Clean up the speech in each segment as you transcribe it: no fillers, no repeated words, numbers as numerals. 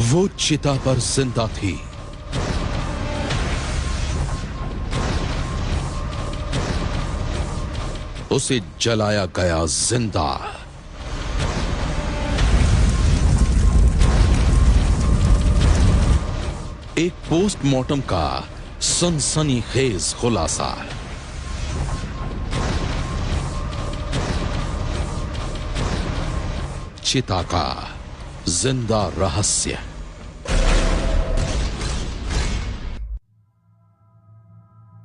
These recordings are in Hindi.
वो चिता पर जिंदा थी। उसे जलाया गया जिंदा। एक पोस्टमार्टम का सनसनीखेज खुलासा। चिता का जिंदा रहस्य।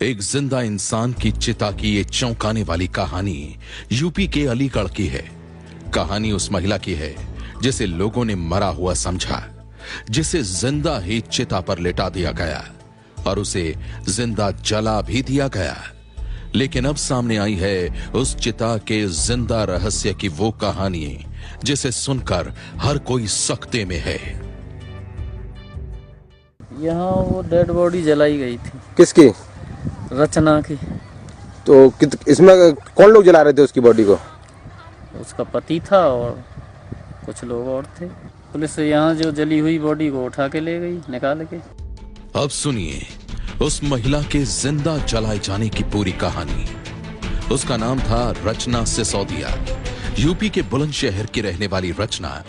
एक जिंदा इंसान की चिता की ये चौंकाने वाली कहानी यूपी के अलीगढ़ की है। कहानी उस महिला की है जिसे लोगों ने मरा हुआ समझा, जिसे जिंदा ही चिता पर लेटा दिया गया और उसे जिंदा जला भी दिया गया। लेकिन अब सामने आई है उस चिता के जिंदा रहस्य की वो कहानी जिसे सुनकर हर कोई सकते में है। यहाँ वो डेड बॉडी जलाई गई थी। किसकी? रचना की। तो इसमें कौन लोग जला रहे थे उसकी बॉडी को? उसका पति था और कुछ लोग और थे। पुलिस यहाँ जो जली हुई बॉडी को उठा के ले गई, निकाल के। अब सुनिए उस महिला के जिंदा जलाए जाने की पूरी कहानी। उसका नाम था रचना सिसोदिया। यूपी के बुलंदशहर की रहने वाली रचना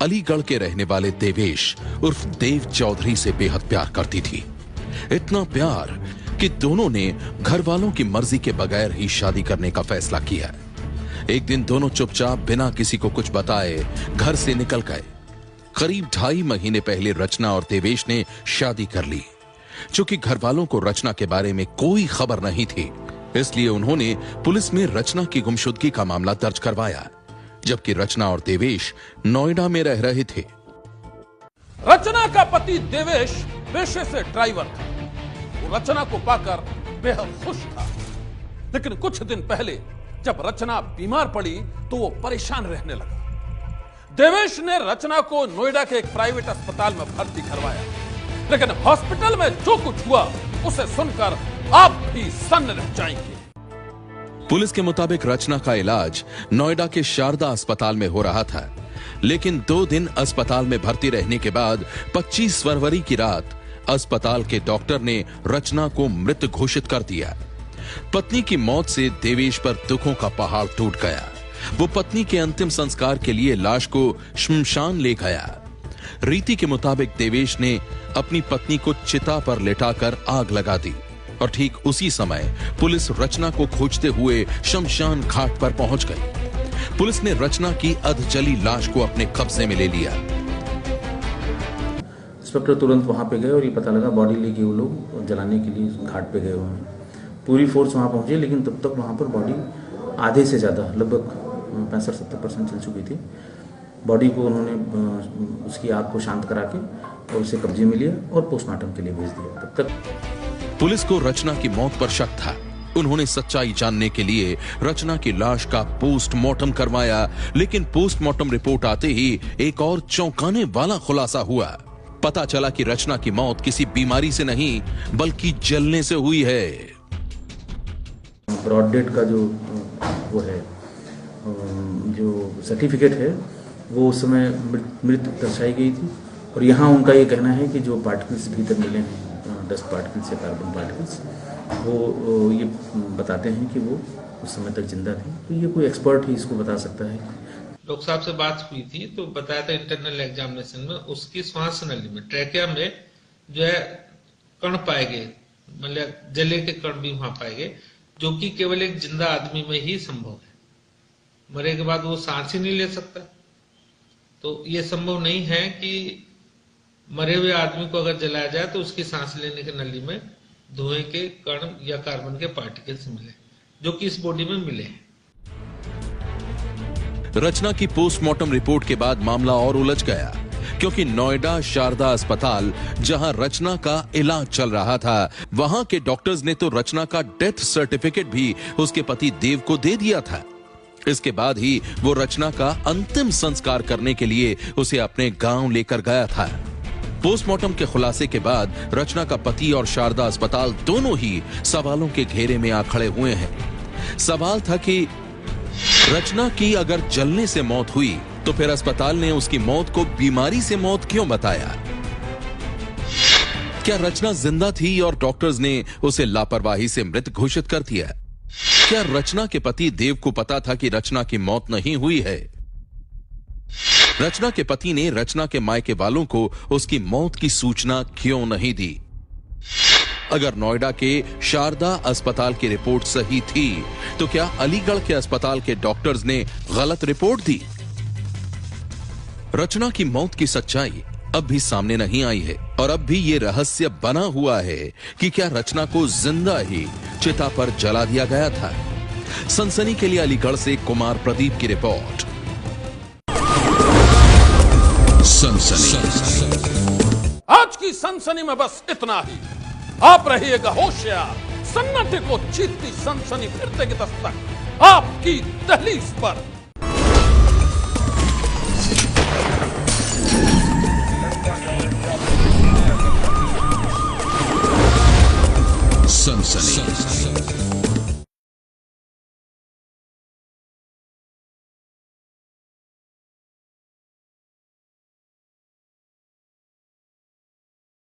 अलीगढ़ के रहने वाले देवेश उर्फ देव चौधरी से बेहद प्यार करती थी। इतना प्यार कि दोनों ने घर वालों की मर्जी के बगैर ही शादी करने का फैसला किया। एक दिन दोनों चुपचाप बिना किसी को कुछ बताए घर से निकल गए। करीब 2.5 महीने पहले रचना और देवेश ने शादी कर ली। चूंकि घर वालों को रचना के बारे में कोई खबर नहीं थी, इसलिए उन्होंने पुलिस में रचना की गुमशुदगी का मामला दर्ज करवाया, जबकि रचना और देवेश नोएडा में रह रहे थे। रचना का पति देवेश पेशे से ड्राइवर था। वो रचना को पाकर बेहद खुश था, लेकिन कुछ दिन पहले जब रचना बीमार पड़ी तो वो परेशान रहने लगा। देवेश ने रचना को नोएडा के एक प्राइवेट अस्पताल में भर्ती करवाया, लेकिन हॉस्पिटल में जो कुछ हुआ उसे सुनकर आप भी सन्न रह जाएंगे। पुलिस के मुताबिक रचना का इलाज नोएडा के शारदा अस्पताल में हो रहा था, लेकिन 2 दिन अस्पताल में भर्ती रहने के बाद 25 फरवरी की रात अस्पताल के डॉक्टर ने रचना को मृत घोषित कर दिया। पत्नी की मौत से देवेश पर दुखों का पहाड़ टूट गया। वो पत्नी के अंतिम संस्कार के लिए लाश को श्मशान ले गया। रीति के मुताबिक देवेश ने अपनी पत्नी को चिता पर लेटाकर आग लगा दी और ठीक उसी समय पुलिस रचना को खोजते हुए शमशान घाट पर पहुंच गई। पुलिस ने रचना की अधजली लाश को अपने कब्जे में ले लिया। इंस्पेक्टर तुरंत वहां पे गए और ये पता लगा बॉडी लेके वो लोग जलाने के लिए घाट पे गए हुए हैं। पूरी फोर्स वहां पहुंची, लेकिन तब तक वहां पर बॉडी आधे से ज्यादा लगभग 65-70% चल चुकी थी। बॉडी को उन्होंने उसकी आग को शांत करा के और उसे कब्जे में लिया और पोस्टमार्टम के लिए भेज दिया। तब तक पुलिस को रचना की मौत पर शक था। उन्होंने सच्चाई जानने के लिए रचना की लाश का पोस्टमार्टम करवाया, लेकिन पोस्टमार्टम रिपोर्ट आते ही एक और चौंकाने वाला खुलासा हुआ। पता चला कि रचना की मौत किसी बीमारी से नहीं बल्कि जलने से हुई है। ब्रॉड डेट का जो वो है, जो सर्टिफिकेट है, वो उस समय मृत दर्शाई गई थी। और यहाँ उनका ये कहना है कि जो पार्टिकल्स भीतर मिले हैं, डस्ट पार्टिकल्स या कार्बन पार्टिकल्स, वो ये बताते हैं कि वो उस समय तक जिंदा थी। तो ये कोई एक्सपर्ट ही इसको बता सकता है। डॉक्टर साहब से बात हुई थी तो बताया था इंटरनल एग्जामिनेशन में उसकी श्वास नली में, ट्रैकिया में जो है कण पाए गए, मतलब जले के कण भी वहां पाए गए, जो कि केवल एक जिंदा आदमी में ही संभव है। मरे के बाद वो सांस ही नहीं ले सकता, तो ये संभव नहीं है कि मरे हुए आदमी को अगर जलाया जाए तो उसकी सांस लेने की नली में धुएं के कण या कार्बन के पार्टिकल्स मिले, जो कि इस बॉडी में मिले हैं। रचना की पोस्टमार्टम रिपोर्ट के बाद मामला और उलझ गया, क्योंकि नोएडा शारदा अस्पताल जहां रचना का इलाज चल रहा था, वहां के डॉक्टर्स ने तो रचना का डेथ सर्टिफिकेट भी उसके पति देव को दे दिया था। इसके बाद ही वो रचना का अंतिम संस्कार करने के लिए उसे अपने गांव लेकर गया था। पोस्टमार्टम के खुलासे के बाद रचना का पति और शारदा अस्पताल दोनों ही सवालों के घेरे में आ खड़े हुए हैं। सवाल था कि रचना की अगर जलने से मौत हुई तो फिर अस्पताल ने उसकी मौत को बीमारी से मौत क्यों बताया। क्या रचना जिंदा थी और डॉक्टर्स ने उसे लापरवाही से मृत घोषित कर दिया? क्या रचना के पति देव को पता था कि रचना की मौत नहीं हुई है? रचना के पति ने रचना के मायके वालों को उसकी मौत की सूचना क्यों नहीं दी? अगर नोएडा के शारदा अस्पताल की रिपोर्ट सही थी तो क्या अलीगढ़ के अस्पताल के डॉक्टर्स ने गलत रिपोर्ट दी? रचना की मौत की सच्चाई अब भी सामने नहीं आई है और अब भी ये रहस्य बना हुआ है कि क्या रचना को जिंदा ही चिता पर जला दिया गया था। सनसनी के लिए अलीगढ़ से कुमार प्रदीप की रिपोर्ट। सनसनी। आज की सनसनी में बस इतना ही। आप रहिएगा होशियार। सन्नाटे को चीरती सनसनी फिर देगी दस्तक आपकी दहलीज पर। सनसनी।